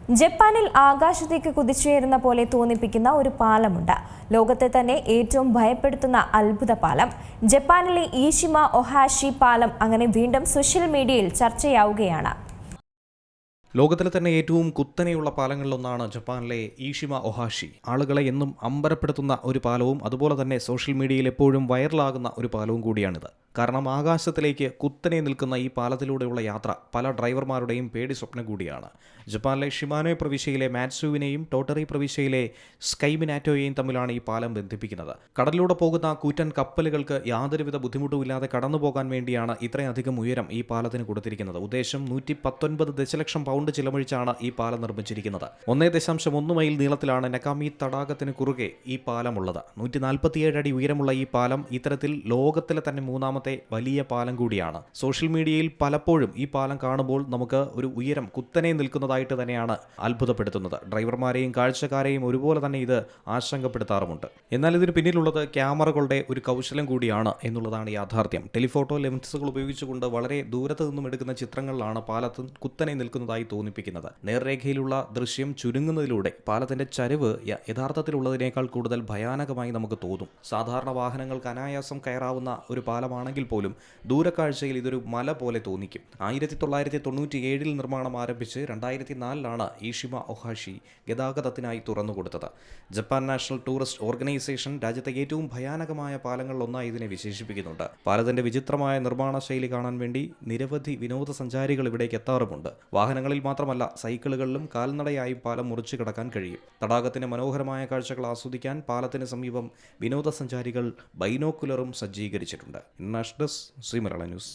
ജപ്പാനിൽ ആകാശത്തേക്ക് കുതിച്ചുയരുന്ന പോലെ തോന്നിപ്പിക്കുന്ന ഒരു പാലമുണ്ട്. ലോകത്തെ തന്നെ ഏറ്റവും ഭയപ്പെടുത്തുന്ന അത്ഭുത പാലം. ജപ്പാനിലെ ഈഷിമ ഒഹാഷി പാലം അങ്ങനെ വീണ്ടും സോഷ്യൽ മീഡിയയിൽ ചർച്ചയാവുകയാണ്. ലോകത്തിലെ തന്നെ ഏറ്റവും കുത്തനെയുള്ള പാലങ്ങളിലൊന്നാണ് ജപ്പാനിലെ ഈഷിമ ഒഹാഷി. ആളുകളെ എന്നും അമ്പരപ്പെടുത്തുന്ന ഒരു പാലവും അതുപോലെ തന്നെ സോഷ്യൽ മീഡിയയിൽ എപ്പോഴും വൈറലാകുന്ന ഒരു പാലവും കൂടിയാണിത്. കാരണം ആകാശത്തിലേക്ക് കുത്തനെ നിൽക്കുന്ന ഈ പാലത്തിലൂടെയുള്ള യാത്ര പല ഡ്രൈവർമാരുടെയും പേടി സ്വപ്നം കൂടിയാണ്. ജപ്പാനിലെ ഷിമാനോ പ്രവിശ്യയിലെ മാറ്റ്സുവിനെയും ടോട്ടറി പ്രവിശ്യയിലെ സ്കൈമിനാറ്റോയെയും തമ്മിലാണ് ഈ പാലം ബന്ധിപ്പിക്കുന്നത്. കടലിലൂടെ പോകുന്ന കൂറ്റൻ കപ്പലുകൾക്ക് യാതൊരുവിധ ബുദ്ധിമുട്ടുമില്ലാതെ കടന്നു പോകാൻ വേണ്ടിയാണ് ഇത്രയധികം ഉയരം ഈ പാലത്തിന് കൊടുത്തിരിക്കുന്നത്. ഉദ്ദേശം 119 ദശലക്ഷം പൗണ്ട് ചിലവഴിച്ചാണ് ഈ പാലം നിർമ്മിച്ചിരിക്കുന്നത്. 1.1 മൈൽ നീളത്തിലാണ് നക്കാമി തടാകത്തിന് കുറുകെ ഈ പാലമുള്ളത്. 147 അടി ഉയരമുള്ള ഈ പാലം ഇത്തരത്തിൽ ലോകത്തിലെ തന്നെ മൂന്നാമത്തെ വലിയ പാലം കൂടിയാണ്. സോഷ്യൽ മീഡിയയിൽ പലപ്പോഴും ഈ പാലം കാണുമ്പോൾ നമുക്ക് ഒരു ഉയരം കുത്തനെ നിൽക്കുന്നതായിട്ട് തന്നെയാണ് അത്ഭുതപ്പെടുത്തുന്നത്. ഡ്രൈവർമാരെയും കാഴ്ചക്കാരെയും ഒരുപോലെ തന്നെ ഇത് ആശങ്കപ്പെടുത്താറുമുണ്ട്. എന്നാൽ ഇതിന് പിന്നിലുള്ളത് ക്യാമറകളുടെ ഒരു കൗശലം കൂടിയാണ് എന്നുള്ളതാണ് യാഥാർത്ഥ്യം. ടെലിഫോട്ടോ ലെൻസുകൾ ഉപയോഗിച്ചുകൊണ്ട് വളരെ ദൂരത്ത് നിന്നും എടുക്കുന്ന ചിത്രങ്ങളിലാണ് പാലത്തിൽ കുത്തനെ നിൽക്കുന്നതായി തോന്നിപ്പിക്കുന്നത്. നേർരേഖയിലുള്ള ദൃശ്യം ചുരുങ്ങുന്നതിലൂടെ പാലത്തിന്റെ ചരിവ് യഥാർത്ഥത്തിലുള്ളതിനേക്കാൾ കൂടുതൽ ഭയാനകമായി നമുക്ക് തോന്നും. സാധാരണ വാഹനങ്ങൾക്ക് അനായാസം കയറാവുന്ന ഒരു പാലമാണെങ്കിൽ പോലും ദൂരക്കാഴ്ചയിൽ ഇതൊരു മല പോലെ തോന്നിക്കും. 1997 നിർമ്മാണം ആരംഭിച്ച് 2004 ഈഷിമ ഒഹാഷി ഗതാഗതത്തിനായി തുറന്നുകൊടുത്തത്. ജപ്പാൻ നാഷണൽ ടൂറിസ്റ്റ് ഓർഗനൈസേഷൻ രാജ്യത്തെ ഏറ്റവും ഭയാനകമായ പാലങ്ങളിലൊന്നായി ഇതിനെ വിശേഷിപ്പിക്കുന്നുണ്ട്. പാലത്തിന്റെ വിചിത്രമായ നിർമ്മാണ ശൈലി കാണാൻ വേണ്ടി നിരവധി വിനോദസഞ്ചാരികൾ ഇവിടേക്ക് എത്താറുമുണ്ട്. വാഹനങ്ങളിൽ മാത്രമല്ല, സൈക്കിളുകളിലും കാൽനടയായി പാലം മുറിച്ചു കിടക്കാൻ കഴിയും. തടാകത്തിന്റെ മനോഹരമായ കാഴ്ചകൾ ആസ്വദിക്കാൻ പാലത്തിന് സമീപം വിനോദസഞ്ചാരികൾ ബൈനോക്കുലറും സജ്ജീകരിച്ചിട്ടുണ്ട്. ശ്രീമലയാള ന്യൂസ്.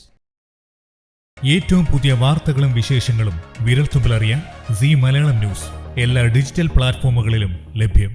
ഏറ്റവും പുതിയ വാർത്തകളും വിശേഷങ്ങളും വിരൽത്തുമ്പിലറിയാൻ സീ മലയാളം ന്യൂസ് എല്ലാ ഡിജിറ്റൽ പ്ലാറ്റ്ഫോമുകളിലും ലഭ്യം.